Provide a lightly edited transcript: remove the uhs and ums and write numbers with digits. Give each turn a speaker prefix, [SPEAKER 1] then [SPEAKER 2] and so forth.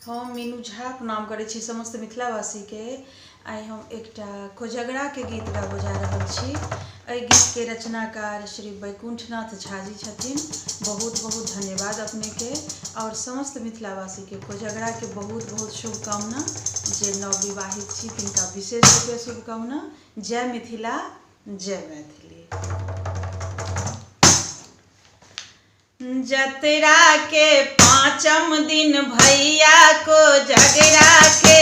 [SPEAKER 1] हम मीनू झा प्रणाम करै छी समस्त मिथिलावासी के। आइ हम एकटा कोजगरा के गीत गाबो जा रहल छी। एहि गीत के रचनाकार श्री बैकुंठ नाथ झा जी छथिन। बहुत बहुत धन्यवाद अपने के और समस्त मिथिलावासी के कोजगरा के बहुत बहुत शुभकामना। जे नवविवाहित छी तिनका विशेष रूपे शुभकामना। जय मिथिला, जय मैथिली। जतरा के पाँचम दिन भैया को जगरा के